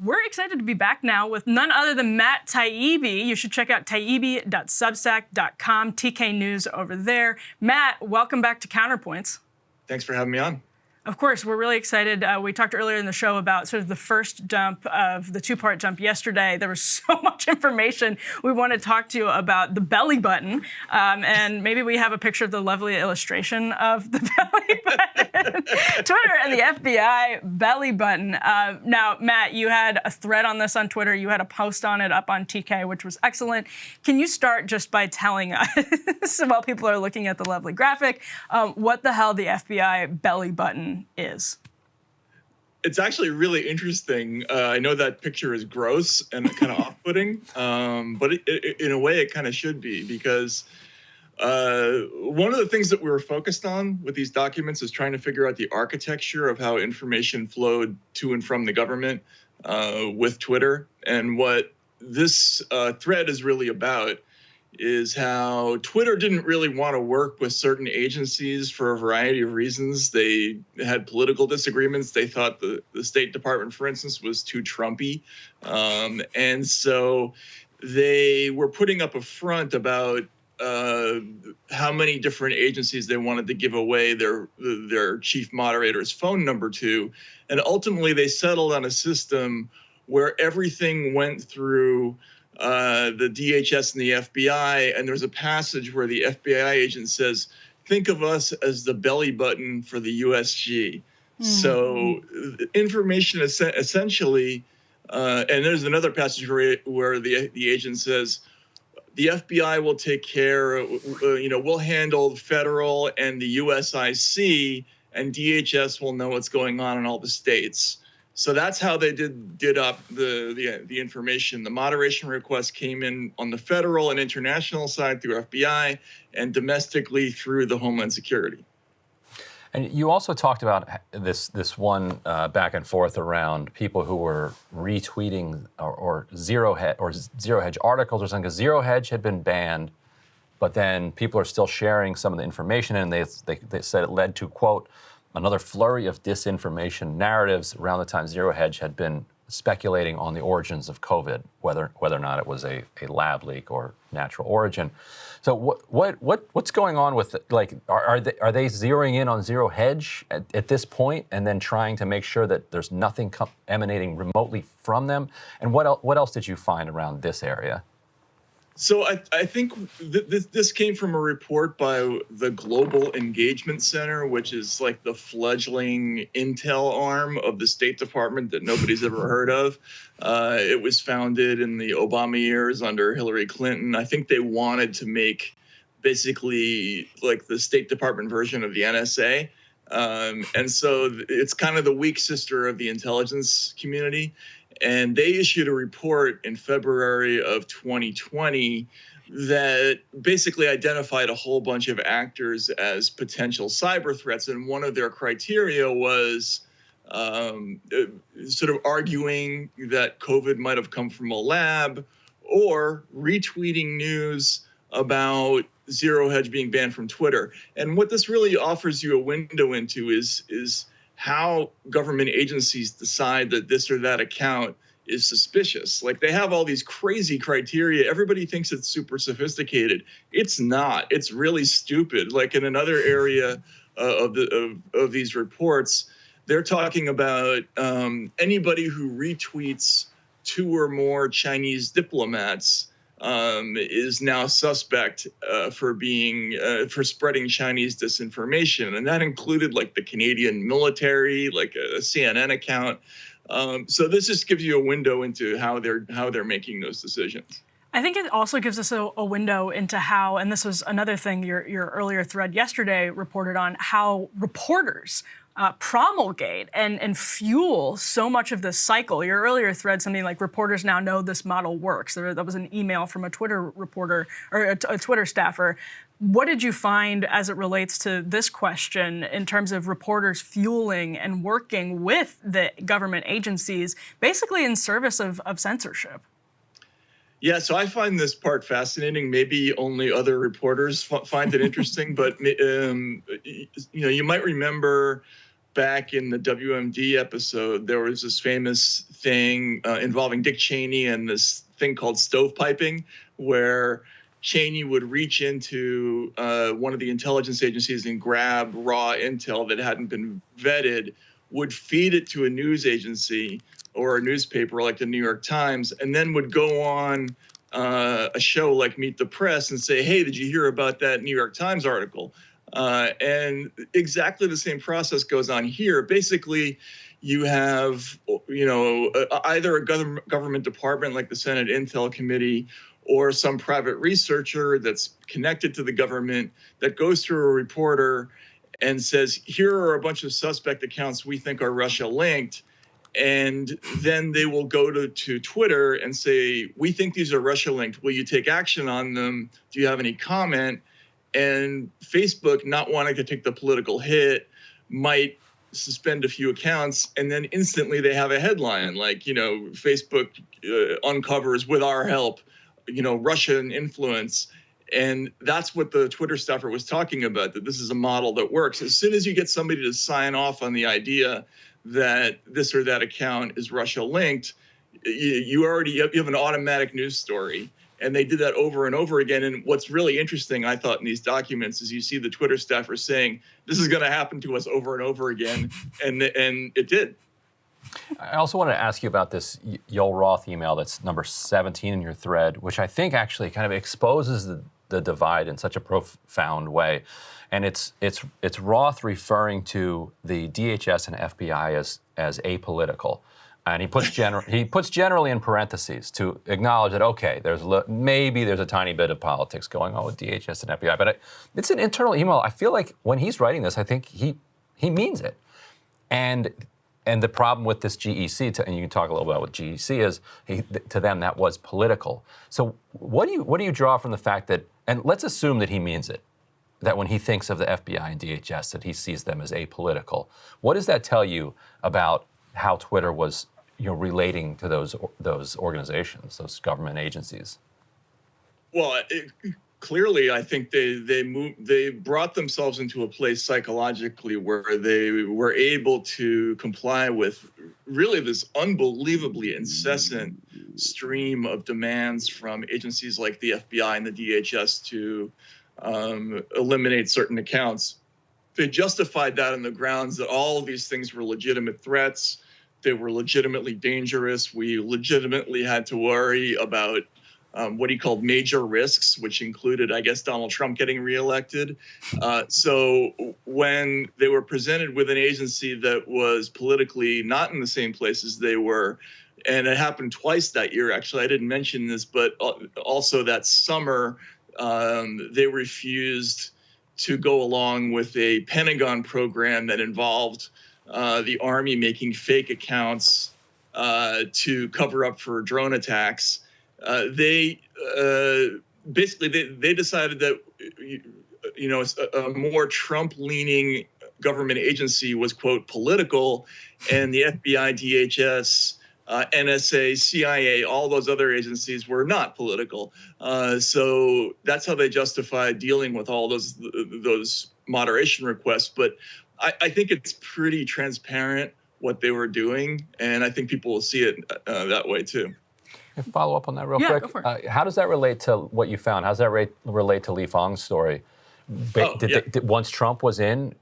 We're excited to be back now with none other than Matt Taibbi. You should check out taibbi.substack.com, TK News over there. Matt, welcome back to Counterpoints. Thanks for having me on. Of course, we're really excited. We talked earlier in the show about sort of the first dump of the two-part jump yesterday. There was so much information. We want to talk to you about the belly button, and maybe we have a picture of the lovely illustration of the belly button. Twitter and the FBI belly button. Now, Matt, you had a thread on this on Twitter. You had a post on it up on TK, which was excellent. Can you start just by telling us, while people are looking at the lovely graphic, what the hell the FBI belly button is? It's actually really interesting. I know that picture is gross and kind of off-putting, but in a way it kind of should be, because one of the things that we were focused on with these documents is trying to figure out the architecture of how information flowed to and from the government with Twitter. And what this thread is really about is how Twitter didn't really want to work with certain agencies for a variety of reasons. They had political disagreements. They thought the State Department, for instance, was too Trumpy. And so they were putting up a front about how many different agencies they wanted to give away their chief moderator's phone number to. And ultimately, they settled on a system where everything went through the DHS and the FBI, and there's a passage where the FBI agent says, think of us as the belly button for the USG. Mm-hmm. So information essentially, and there's another passage where the agent says, the FBI will take care, we'll handle federal and the USIC, and DHS will know what's going on in all the states. So that's how they did up the information. The moderation request came in on the federal and international side through FBI, and domestically through the Homeland Security. And you also talked about this one back and forth around people who were retweeting or zero hedge articles or something, because Zero Hedge had been banned, but then people are still sharing some of the information, and they said it led to, quote, another flurry of disinformation narratives around the time Zero Hedge had been speculating on the origins of COVID, whether or not it was a lab leak or natural origin. So what's going on with it? Like, are they zeroing in on Zero Hedge at this point, and then trying to make sure that there's nothing emanating remotely from them? And what else did you find around this area? So I think this came from a report by the Global Engagement Center, which is like the fledgling intel arm of the State Department that nobody's ever heard of. It was founded in the Obama years under Hillary Clinton. I think they wanted to make basically like the State Department version of the NSA. And so it's kind of the weak sister of the intelligence community. And they issued a report in February of 2020 that basically identified a whole bunch of actors as potential cyber threats. And one of their criteria was sort of arguing that COVID might have come from a lab, or retweeting news about Zero Hedge being banned from Twitter. And what this really offers you a window into is how government agencies decide that this or that account is suspicious. Like, they have all these crazy criteria. Everybody thinks it's super sophisticated. It's not. It's really stupid. Like, in another area of these reports, they're talking about anybody who retweets 2 or more Chinese diplomats is now suspect for spreading Chinese disinformation, and that included like the Canadian military, like a CNN account. So this just gives you a window into how they're making those decisions. I think it also gives us a window into how, and this was another thing your earlier thread yesterday reported on, how reporters promulgate and fuel so much of this cycle. Your earlier thread, something like reporters now know this model works. That was an email from a Twitter reporter or a Twitter staffer. What did you find as it relates to this question in terms of reporters fueling and working with the government agencies, basically in service of censorship? Yeah, so I find this part fascinating. Maybe only other reporters find it interesting, but you might remember back in the WMD episode, there was this famous thing involving Dick Cheney and this thing called stovepiping, where Cheney would reach into one of the intelligence agencies and grab raw intel that hadn't been vetted, would feed it to a news agency or a newspaper like the New York Times, and then would go on a show like Meet the Press and say, hey, did you hear about that New York Times article? And exactly the same process goes on here. Basically, you have, either a government department like the Senate Intel Committee or some private researcher that's connected to the government that goes through a reporter and says, here are a bunch of suspect accounts we think are Russia linked. And then they will go to Twitter and say, we think these are Russia linked. Will you take action on them? Do you have any comment? And Facebook, not wanting to take the political hit, might suspend a few accounts, and then instantly they have a headline like, Facebook uncovers with our help, Russian influence. And that's what the Twitter staffer was talking about, that this is a model that works. As soon as you get somebody to sign off on the idea that this or that account is Russia linked, you have an automatic news story. And they did that over and over again. And what's really interesting, I thought, in these documents is you see the Twitter staffer saying, this is going to happen to us over and over again. And it did. I also wanted to ask you about this Yoel Roth email that's number 17 in your thread, which I think actually kind of exposes the divide in such a profound way. And it's Roth referring to the DHS and FBI as apolitical. And he puts generally in parentheses to acknowledge that, okay, maybe there's a tiny bit of politics going on with DHS and FBI, but it's an internal email. I feel like when he's writing this, I think he means it. And the problem with this GEC, and you can talk a little about what GEC is, to them that was political. So what do you draw from the fact that, and let's assume that he means it, that when he thinks of the FBI and DHS, that he sees them as apolitical. What does that tell you about how Twitter was relating to those organizations, those government agencies? Well, clearly, I think they brought themselves into a place psychologically where they were able to comply with really this unbelievably incessant stream of demands from agencies like the FBI and the DHS to eliminate certain accounts. They justified that on the grounds that all of these things were legitimate threats. They were legitimately dangerous. We legitimately had to worry about what he called major risks, which included, I guess, Donald Trump getting reelected. So when they were presented with an agency that was politically not in the same place as they were, and it happened twice that year, actually, I didn't mention this, but also that summer, they refused to go along with a Pentagon program that involved the Army making fake accounts to cover up for drone attacks. They decided that a more Trump-leaning government agency was, quote, political, and the FBI, DHS, NSA, CIA, all those other agencies were not political. So that's how they justified dealing with all those moderation requests. But I think it's pretty transparent what they were doing, and I think people will see it that way too. Follow up on that real quick. Go for it. How does that relate to what you found? How does that relate to Li Fang's story? Once Trump was in,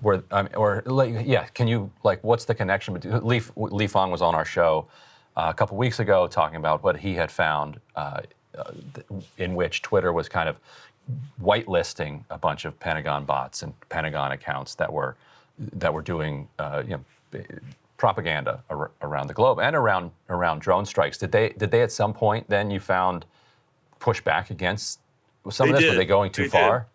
can you, what's the connection between Li Fang was on our show a couple weeks ago talking about what he had found in which Twitter was kind of whitelisting a bunch of Pentagon bots and Pentagon accounts that were doing propaganda around the globe and around drone strikes. Did they at some point then you found pushback against some of this? Were they going too far?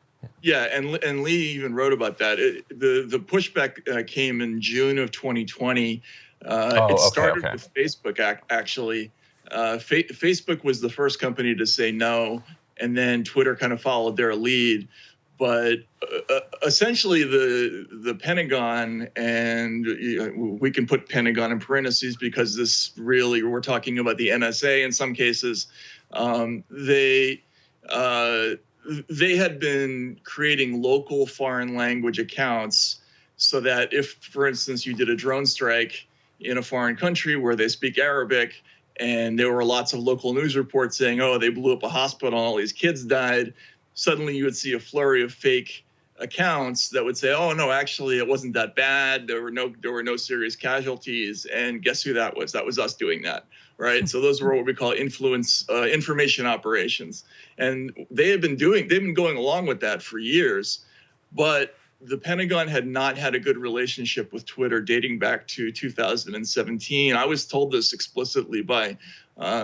Yeah, and Lee even wrote about that. The pushback came in June of 2020. It started with Facebook, actually. Facebook was the first company to say no, and then Twitter kind of followed their lead. But essentially, the Pentagon, and we can put Pentagon in parentheses because this really, we're talking about the NSA in some cases, they had been creating local foreign language accounts so that if, for instance, you did a drone strike in a foreign country where they speak Arabic, and there were lots of local news reports saying, oh, they blew up a hospital and all these kids died, suddenly you would see a flurry of fake accounts that would say, oh, no, actually, it wasn't that bad. There were no serious casualties. And guess who that was? That was us doing that, right? So those were what we call information operations. And they've been going along with that for years. But the Pentagon had not had a good relationship with Twitter dating back to 2017. I was told this explicitly by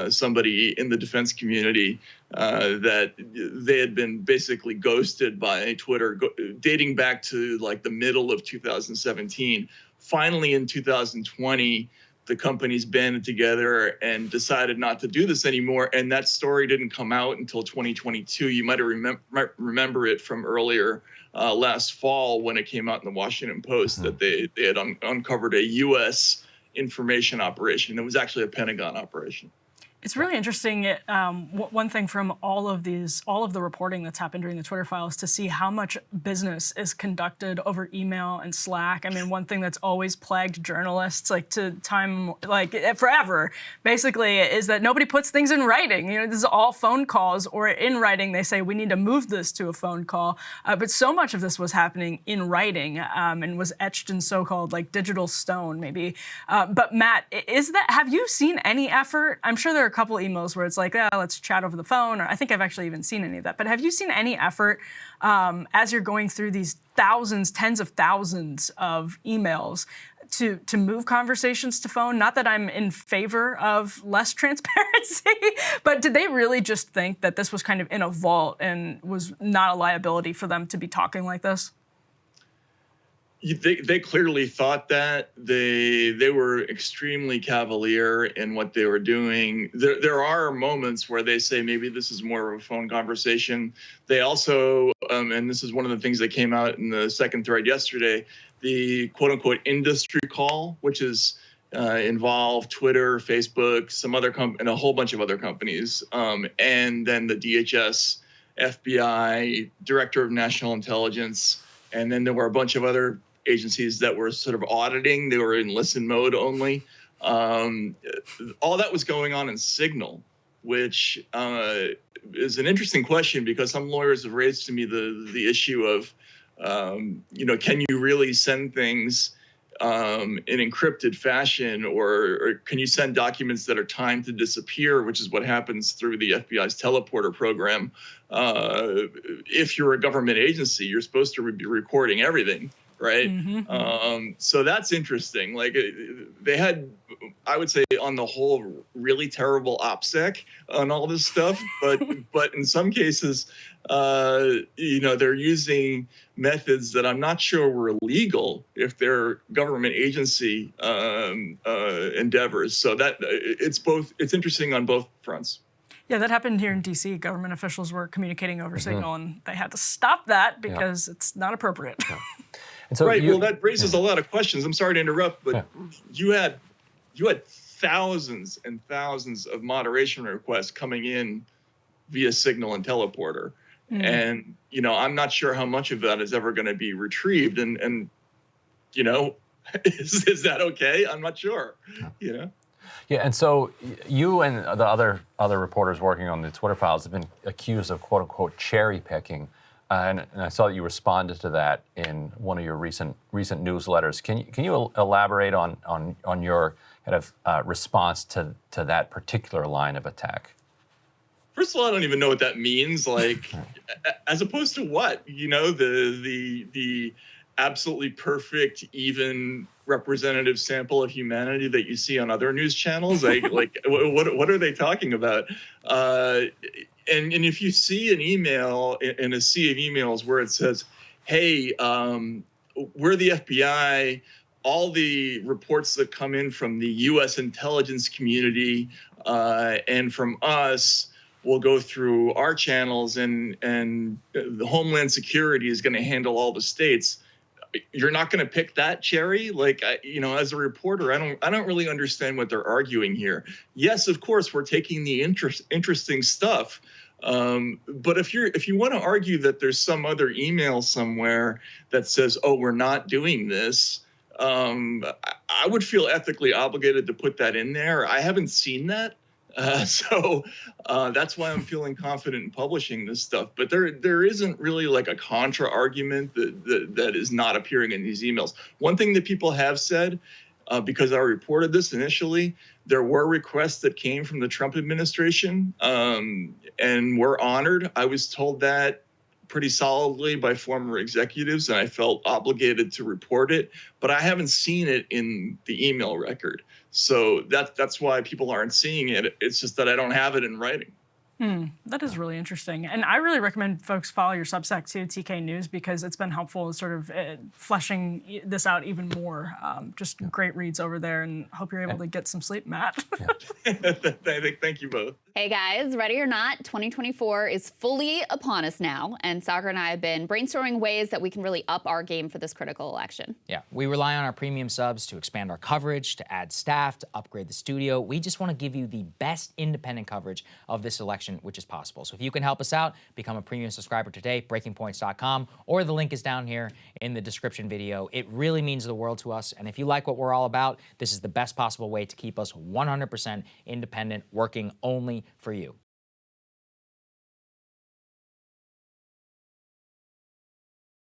somebody in the defense community that they had been basically ghosted by Twitter dating back to like the middle of 2017. Finally, in 2020, the companies banded together and decided not to do this anymore. And that story didn't come out until 2022. You might remember it from earlier last fall when it came out in the Washington Post that they had uncovered a U.S. information operation. It was actually a Pentagon operation. It's really interesting. One thing from all of the reporting that's happened during the Twitter files to see how much business is conducted over email and Slack. I mean, one thing that's always plagued journalists, forever, basically, is that nobody puts things in writing. You know, this is all phone calls, or in writing they say we need to move this to a phone call. But so much of this was happening in writing and was etched in so-called like digital stone, maybe. But Matt, have you seen any effort? I'm sure there are a couple emails where it's like, let's chat over the phone, or I think I've actually even seen any of that. But have you seen any effort as you're going through these tens of thousands of emails to move conversations to phone? Not that I'm in favor of less transparency, but did they really just think that this was kind of in a vault and was not a liability for them to be talking like this? They clearly thought that. They were extremely cavalier in what they were doing. There are moments where they say maybe this is more of a phone conversation. They also, and this is one of the things that came out in the second thread yesterday, the quote unquote industry call, which is involved Twitter, Facebook, some other and a whole bunch of other companies, and then the DHS, FBI, Director of National Intelligence, and then there were a bunch of other agencies that were sort of auditing. They were in listen mode only. All that was going on in Signal, which is an interesting question because some lawyers have raised to me the issue of, can you really send things in encrypted fashion, or can you send documents that are timed to disappear, which is what happens through the FBI's teleporter program. If you're a government agency, you're supposed to be recording everything. Right. Mm-hmm. So that's interesting. Like they had, I would say on the whole, really terrible OPSEC on all this stuff. But in some cases, they're using methods that I'm not sure were illegal if they're government agency endeavors. So that it's interesting on both fronts. Yeah, that happened here in D.C. Government officials were communicating over Signal, and they had to stop that because it's not appropriate. Yeah. And so well, that raises a lot of questions. I'm sorry to interrupt, but you had thousands and thousands of moderation requests coming in via Signal and Teleporter, and I'm not sure how much of that is ever going to be retrieved, and is that okay? I'm not sure. Yeah, and so you and the other reporters working on the Twitter files have been accused of quote unquote cherry picking. And I saw that you responded to that in one of your recent newsletters. Can you elaborate on your kind of response to that particular line of attack? First of all, I don't even know what that means. Like, as opposed to what? The absolutely perfect, even representative sample of humanity that you see on other news channels. What are they talking about? And if you see an email in a sea of emails where it says, hey, we're the FBI, all the reports that come in from the U.S. intelligence community and from us will go through our channels, and the Homeland Security is going to handle all the states. You're not going to pick that cherry? As a reporter, I don't really understand what they're arguing here. Yes, of course, we're taking the interesting stuff But if you want to argue that there's some other email somewhere that says, "Oh, we're not doing this," I would feel ethically obligated to put that in there. I haven't seen that. So that's why I'm feeling confident in publishing this stuff. But there isn't really like a contra argument that is not appearing in these emails. One thing that people have said, because I reported this initially, there were requests that came from the Trump administration, and were honored. I was told that pretty solidly by former executives, and I felt obligated to report it, but I haven't seen it in the email record. So that's why people aren't seeing it. It's just that I don't have it in writing. That is really interesting. And I really recommend folks follow your Substack too, TK News, because it's been helpful in sort of fleshing this out even more. Just great reads over there, and hope you're able to get some sleep, Matt. Thank you both. Hey guys, ready or not, 2024 is fully upon us now, and Sagar and I have been brainstorming ways that we can really up our game for this critical election. Yeah, we rely on our premium subs to expand our coverage, to add staff, to upgrade the studio. We just want to give you the best independent coverage of this election, which is possible. So if you can help us out, become a premium subscriber today, breakingpoints.com, or the link is down here in the description video. It really means the world to us, and if you like what we're all about, this is the best possible way to keep us 100% independent, working only for you.